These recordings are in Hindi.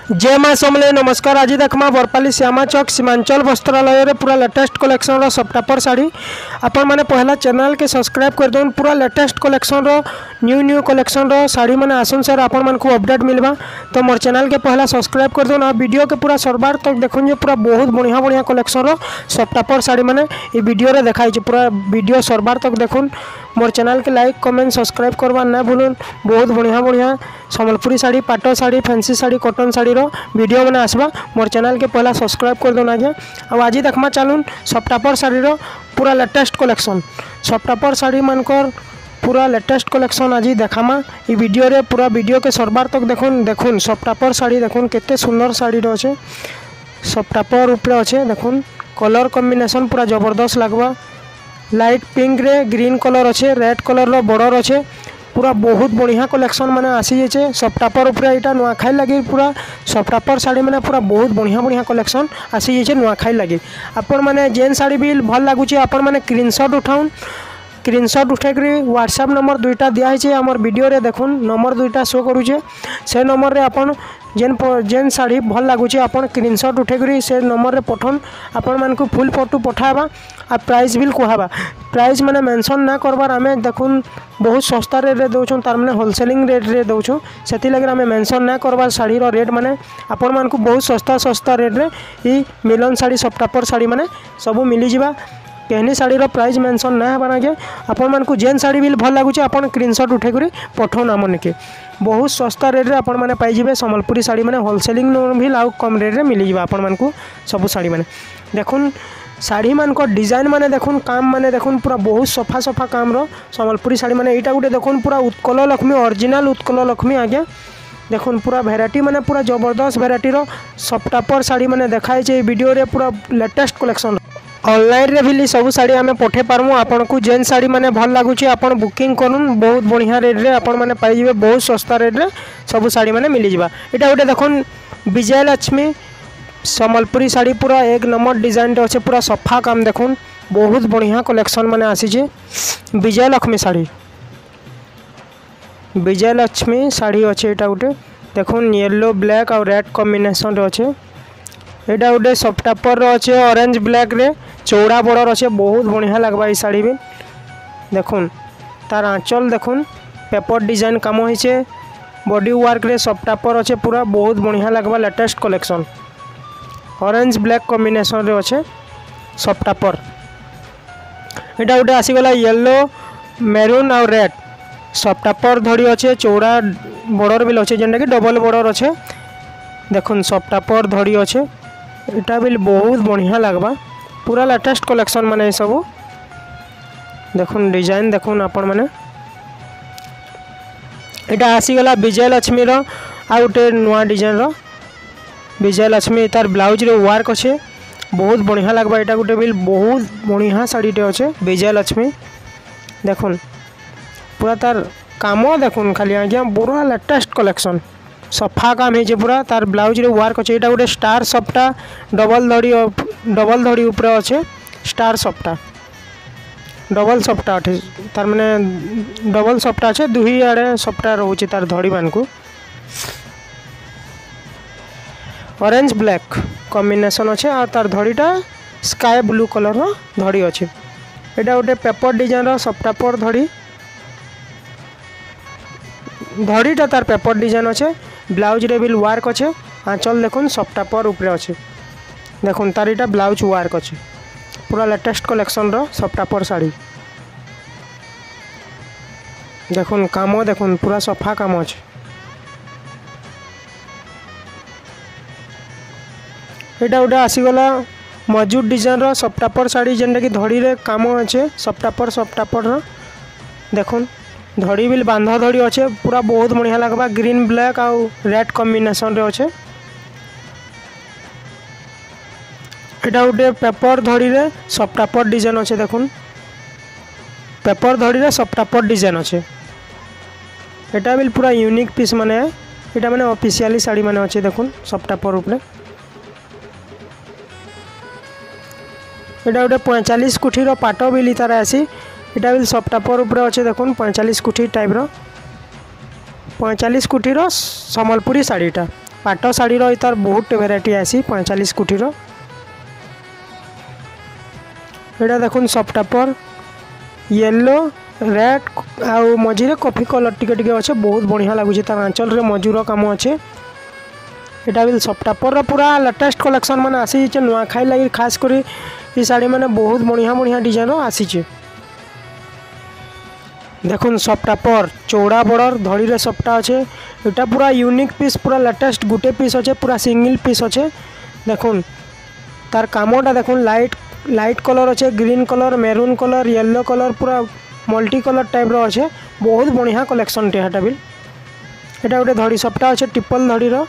जय माँ समले नमस्कार। आज देखमा बरपाली श्यामा चौक सीमांचल वस्त्रालय रे पूरा लेटेस्ट कलेक्शन रो सप्टापर साड़ी आपण माने पहला चैनल के सब्सक्राइब कर दोन। पूरा लेटेस्ट कलेक्शन रो न्यू कलेक्शन रो साड़ी माने आसन सर आपण मान को अपडेट मिलबा तो मोर चैनल के पहला सब्सक्राइब कर दोन। आ वीडियो के पूरा सरबार तक देखुन जे पूरा बहुत बढ़िया कलेक्शन रो सप्टापर साड़ी माने ई वीडियो रे देखाई छै। पूरा वीडियो सरबार तक देखुन। मोर चैनल के लाइक कमेंट सब्सक्राइब करबा ना भूलुन। बहुत बढ़िया संबलपुरी साड़ी पाटो साड़ी फैंसी साड़ी कॉटन साड़ी रो वीडियो मैंने आसबा मोर चैनल के पहला सब्सक्राइब कर दो आज्ञा। अब आज देखमा चलून सप्टापर साड़ी रो पूरा लेटेस्ट कलेक्शन सप्टापर साड़ी मानकर पूरा लेटेस्ट कलेक्शन आज देखामा ई वीडियो रे। पूरा वीडियो के सरबार तक देखुन सप्टापर साड़ी देखुन केते सुंदर साड़ी रो छे। सप्टापर ऊपर अच्छे देखुन कलर कॉम्बिनेशन पूरा जबरदस्त लगवा। लाइट पिंक रे ग्रीन कलर अच्छे रेड कलर रो बॉर्डर अच्छे। पूरा बहुत बढ़िया कलेक्शन मैंने आसी जाइए सप्टापर उपरे यहाँ नुआखाई लगे। पूरा सप्टापर साड़ी मैंने पूरा बहुत बढ़िया कलेक्शन आसी जाइए नुआखाई लगे। आपण मैंने जेन साड़ी भी भल लगुच आपण मैंने स्क्रीनशॉट उठाउन। स्क्रीनशॉट उठेक व्हाट्सएप नंबर दुईटा दिखाई आमर वीडियो रे देखुन नंबर दुईटा शो करुचे से नंबर रे आपण जेन साड़ी भल लगुच आपण स्क्रीनशॉट उठेक से नंबर रे पठन आपण मान को फुल फोटो पठाबा आ प्राइस भी कहबा। प्राइस मैंने मेंशन ना करबार आमे देखुन बहुत सस्ता रेट रे दउछन तार माने होलसेलिंग रेट रे दउछन सेति लगे आमे मेंशन ना करबार साड़ी रो रेट माने आपण मान को बहुत सस्ता रेट रे ई मिलन साड़ी सप्टापर साड़ी माने सब मिली जिबा। कहनी साड़ी रो प्राइस मेंशन ना हबार आगे आपण मान को जेन साड़ी भी भल लगुच आपण स्क्रीनशॉट उठे करी पठौन आमन के बहुत सस्ता रेट रे आपण माने पाई जिबे। संबलपुरी साड़ी माने होलसेलिंग भी लाउ कम रेट रे मिली जिबा आपण मान को सब साड़ी माने। देखुन साड़ी मान को डिजाइन माने देखुन काम माने देखुन पूरा बहुत सफा काम रो संबलपुरी साड़ी माने एटा गुटे देखुन पूरा उत्कल लक्ष्मी ओरिजिनल उत्कल लक्ष्मी आगे देखुन पूरा वेराइटी माने पूरा जबरदस्त वेराइटी रो सप्टापर साड़ी माने देखाई छै वीडियो रे। पूरा लेटेस्ट कलेक्शन ऑनलाइन रे भी सब साड़ी आमे पठे पारमु आपन को जेन साड़ी माने भल लागुची आपन बुकिंग करूँ बहुत बढ़िया रेट रे आपन माने पाई जिवे बहुत सस्ता रेट रे सब साड़ी माने मिली जिबा। एटा गुटे देखुन विजयलक्ष्मी संबलपुरी साड़ी पूरा एक नंबर डिजाइन अच्छे पूरा सफा काम देखुन बहुत बढ़िया कलेक्शन माने आसी जे। विजयलक्ष्मी साड़ी विजयलक्ष्मी साड़ी अच्छे एटा गुटे देखुन येलो ब्लैक और रेड कॉम्बिनेशन रे अच्छे। एटा गुटे सप्टापर रो अच्छे ऑरेंज ब्लैक रे चौड़ा बॉर्डर अच्छे बहुत बढ़िया लगवा। ई साड़ी भी देखुन तार आंचल देखुन पेपर डिजाइन काम होइछे बॉडी वर्क रे सप्टापर अच्छे पूरा बहुत बढ़िया लगवा। Latest collection orange black combination रे अच्छे सप्टापर। एटा गुटे आसीगला येलो मेरून और रेड सप्टापर धड़ी अच्छे चौड़ा बॉर्डर भी अच्छे जेनटा कि डबल बॉर्डर अच्छे देखुन सप्टापर धड़ी अच्छे एटा भी बहुत बढ़िया लगवा। पूरा लेटेस्ट कलेक्शन माने सब देखुन डिजाइन देखुन आपण माने। एटा आसीगला विजयलक्ष्मी रो आ गोटे नुआ डिजाइन रो विजयलक्ष्मी तार ब्लाउज रे वर्क अच्छे बहुत बढ़िया लगवा। एटा गोटे भी बहुत बढ़िया साड़ी टे अच्छे विजयलक्ष्मी देखुन पूरा तार काम देखुन खाली आज्ञा पूरा लेटेस्ट कलेक्शन सफा काम है पूरा तार ब्लाउज रे वर्क अच्छे। एटा गोटे स्टार सप्टा डबल धड़ी ऊपर अच्छे स्टार सप्टा डबल सप्टा अठे तार माने डबल सप्टा अच्छे दुही आड़े सप्टा रोचे तार धड़ी मान को ऑरेंज ब्लैक कॉम्बिनेशन अच्छे और तार धड़ीटा स्काई ब्लू कलर रो धड़ी अच्छे। एटा गोटे पेपर डिजाइन रो सप्टापर धड़ीटा तार पेपर डिजाइन अच्छे ब्लाउज रे भी वर्क अच्छे आंचल देखुन सप्टापर ऊपर अच्छे देखुन तार इटा ब्लाउज वर्क अच्छे पूरा लेटेस्ट कलेक्शन रो सप्टापर साड़ी देखुन काम देखुन पूरा सफा काम अच्छे। एटा गोटे आसीगला मजूद डिजाइन रो सप्टापर साड़ी जेनटा कि धड़ी रे काम अच्छे सप्टापर रो देखुन धड़ी भी बांधा धड़ी अच्छे पूरा बहुत बढ़िया लगवा। ग्रीन ब्लैक आउ रेड कॉम्बिनेशन रे अच्छे। एटा गोटे पेपर धड़ी रे सप्टापर डिजाइन अच्छे देखुन पेपर धड़ी रे सप्टापर डिजाइन अच्छे। एटा भी पूरा यूनिक पीस माने एटा माने ऑफिशियली साड़ी माने अच्छे देखुन सप्टापर ऊपर। एटा गोटे 45 कुठी रो पाटो बिली तार आसी एटा भी सप्टापर ऊपर अच्छे देखुन 45 कुठी टाइप रो 45 कुठी रो संबलपुरी साड़ीटा पाट शाढ़ी तार बहुत भेराइटी आसी 45 कोटीर। एटा देखुन सफ्ट टपर येलो रेड आउ मझे कॉफी कलर टिके टिके अच्छे बहुत बढ़िया लगुच। तार आंचल रे मजूर कम अच्छे। एटा भी सफ्ट टपर पूरा लेटेस्ट कलेक्शन मैंने आसी नुआ खाई लगी खास कर ये शाढ़ी मैंने बहुत बढ़िया बढ़िया डिजाइन आसी। देखुन सफ्ट टपर चौड़ा बॉर्डर धड़ी रे सफ्टा अच्छे। एटा पूरा यूनिक पीस पूरा लेटेस्ट गुटे पीस अच्छे पूरा सिंगल पीस अच्छे। देखुन तार कामटा देखुन लाइट कलर अच्छे green colour maroon colour yellow colour पूरा मल्टी कलर टाइप रो अच्छे बहुत बढ़िया कलेक्शन टे। हेटा भी एटा गोटे धड़ी सफ्टा अच्छे टिपल धड़ी रो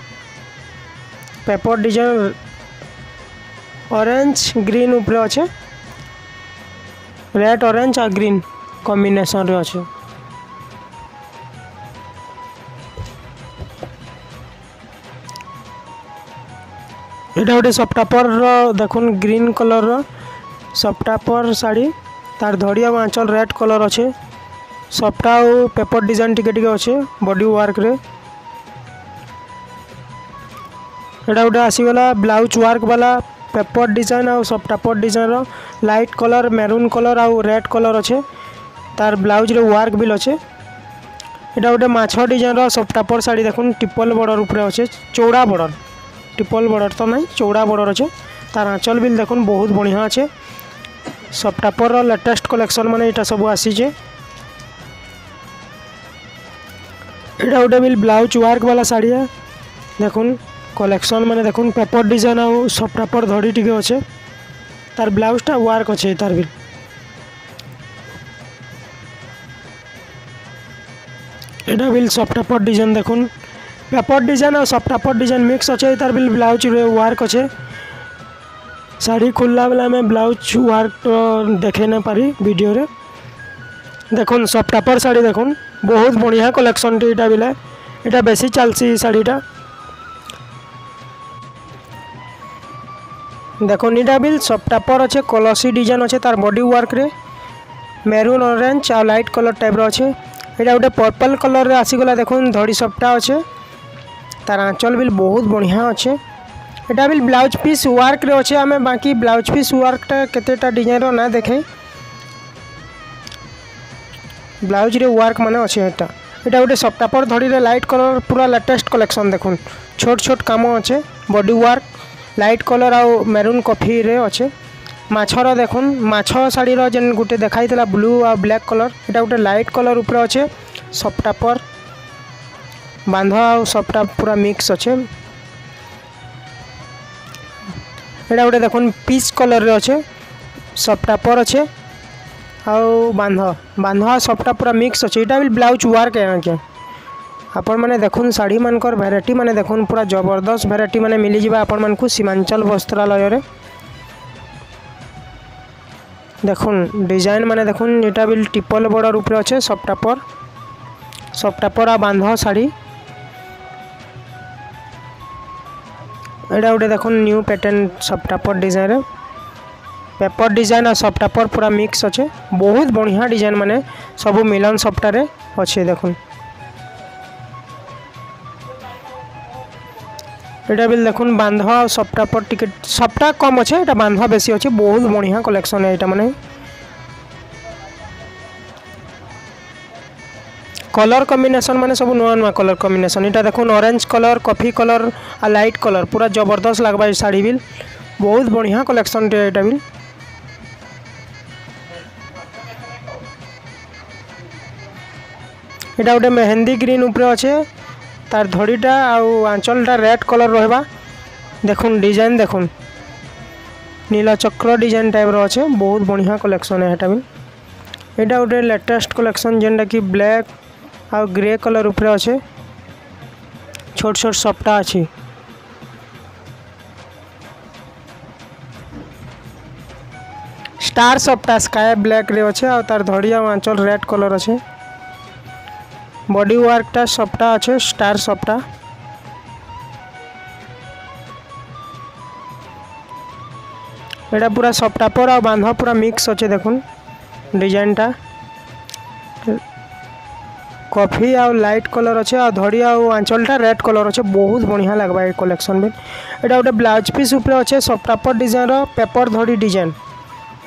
पेपर डिजाइन ऑरेंज ग्रीन ऊपर अच्छे रेड ऑरेंज और ग्रीन कॉम्बिनेशन रे अच्छे। एटा गोटे सफ्ट टपर देखुन ग्रीन कलर रो सफ्ट टपर शाढ़ी तार धड़ी और आंचल रेड कलर अच्छे सफ्टा और पेपर डिजाइन टिके टिके अच्छे बॉडी वर्क रे। एटा गोटे आसीगला ब्लाउज वर्क वाला पेपर डिजाइन और सफ्ट टपर डिजाइन रो लाइट कलर मेरून कलर और रेड कलर अच्छे तार ब्लाउज रे वर्क भी अच्छे। एटा गोटे माछ डिजाइन रो सफ्ट टपर शाढ़ी देखुन टिपल बॉर्डर ऊपर अच्छे चौड़ा बॉर्डर टिपल बॉर्डर तो नहीं चौड़ा बॉर्डर अच्छे। तार आंचल भी देखुन बहुत बढ़िया अच्छे। सफ्ट टपर लेटेस्ट कलेक्शन माने एटा सब आसीजे। एटा गोटे भी ब्लाउज वर्क वाला शाढ़ी है देखुन कलेक्शन माने देखुन पेपर डिजाइन और सफ्ट टपर धड़ी टिके अच्छे तार ब्लाउजटा वर्क अच्छे तार भी। एटा भी सफ्ट टपर डिजाइन देखुन पेपर डिजाइन और सफ्ट टपर डिजाइन मिक्स अच्छे तार भी ब्लाउज रे वर्क अच्छे। शाढ़ी खुलला बेला में ब्लाउज वर्क तो देखे ना पारी वीडियो रे। देखुन सफ्ट टपर शाढ़ी देखुन बहुत बढ़िया कलेक्शन टी एटा बिले एटा बेसी चलसी शाढ़ीटा। देखुन एटा भी सफ्ट टपर अच्छे कलसी डिजाइन अच्छे तार बॉडी वर्क रे मेरून ऑरेंज और लाइट कलर टाइप रो अच्छे। एटा गोटे पर्पल कलर रे आसीगला देखुन धड़ी सफ्टा अच्छे तार आंचल भी बहुत बढ़िया अच्छे। एटा भी ब्लाउज पीस वर्क रे अच्छे आमे बाकी ब्लाउज पीस वर्कटा केतेटा डिजाइन रो ना देखे ब्लाउज रे वर्क माने अच्छे। एटा गोटे सफ्ट टपर धड़ी रे लाइट कलर पूरा लेटेस्ट कलेक्शन देखुन छोट छोट काम अच्छे बॉडी वर्क लाइट कलर और मेरून कॉफी रे अच्छे। माछर देखुन माछ शाढ़ी रो जेन गुटे देखाई थला ब्लू और ब्लैक कलर एटा गोटे लाइट कलर ऊपर अच्छे सफ्ट टपर बांधा और सफ्टा पूरा मिक्स अच्छे। एटा गोटे देखुन पीच कलर रे अच्छे सफ्ट टपर अच्छे आउ बांधा सफ्टा पूरा मिक्स अच्छे। एटा भी ब्लाउज वर्क है क्या आपण माने देखुन शाढ़ी मानकर भेराइटी माने देखुन पूरा जबरदस्त भेराइटी माने मिली जिबा आपण मानकु सीमांचल वस्त्रालय रे। देखुन डिजाइन माने देखुन एटा भी टिपल बॉर्डर ऊपर अच्छे सफ्ट टपर आ बांधा शाढ़ी। एटा गोटे देखुन न्यू पैटर्न सफ्ट टपर डिजाइन रे पेपर डिजाइन और सफ्ट टपर पूरा मिक्स अच्छे बहुत बढ़िया डिजाइन माने सब मिलन सफ्टा रे अच्छे। देखुन एटा भी देखुन बांधा और सफ्ट टपर टिके सफ्टा कम अच्छे एटा बांधा बेसी अच्छे बहुत बढ़िया कलेक्शन है। एटा माने कलर कॉम्बिनेशन माने सब नुआ नुआ कलर कॉम्बिनेशन। एटा देखुन ऑरेंज कलर कॉफी कलर आ लाइट कलर पूरा जबरदस्त लगबा शाढ़ी भी बहुत बढ़िया कलेक्शन टे। एटा भी एटा गोटे मेहंदी ग्रीन ऊपर अच्छे तार धड़ीटा आउ आंचलटा रेड कलर रहबा। देखुन डिजाइन देखुन नीला चक्र डिजाइन टाइप रो अच्छे बहुत बढ़िया कलेक्शन है। एटा भी एटा गोटे लेटेस्ट कलेक्शन जेनटा कि ब्लैक आ ग्रे कलर ऊपर अच्छे छोट छोट सफ्टा अच्छी। स्टार सफ्टा स्काई ब्लैक रे अच्छे और तार धड़िया आंचल रेड कलर अच्छे बॉडी वर्कटा सफ्टा अच्छे स्टार सफ्टा। एटा पूरा सफ्टा पर आ बांधा पूरा मिक्स अच्छे देखुन डिजाइनटा कॉफी आ लाइट कलर अच्छे आ धड़ी आंचलटा रेड कलर अच्छे बहुत बढ़िया लगवा ये कलेक्शन भी। एटा गोटे ब्लाउज पीस ऊपर अच्छे सफ्टापर डिजाइन पेपर धड़ी डिजाइन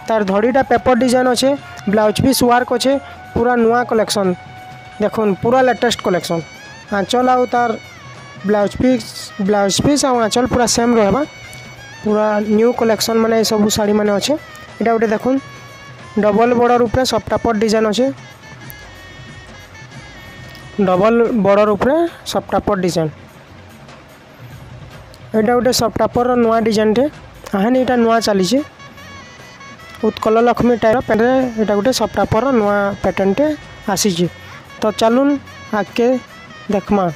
तार धड़ीटा पेपर डिजाइन अच्छे ब्लाउज पीस वर्क अच्छे पूरा नुआ कलेक्शन देखुन पूरा लेटेस्ट कलेक्शन आंचल आउ तार ब्लाउज पीस आ आंचल पूरा सेम रहबा पूरा न्यू कलेक्शन माने सब साड़ी माने अच्छे। एटा गोटे देखुन डबल बॉर्डर ऊपर सफ्टापर डिजाइन अच्छे डबल बॉर्डर ऊपर सफ्टापर डिजाइन एटा गोटे सफ्टापर नुआ डिजाइन टे आहनी एटा नुआ चली उत्कल लक्ष्मी टाइप पैंट एटा गोटे सफ्टापर नुआ पैटर्न टे आसी। तो चलुन आगे देखमा।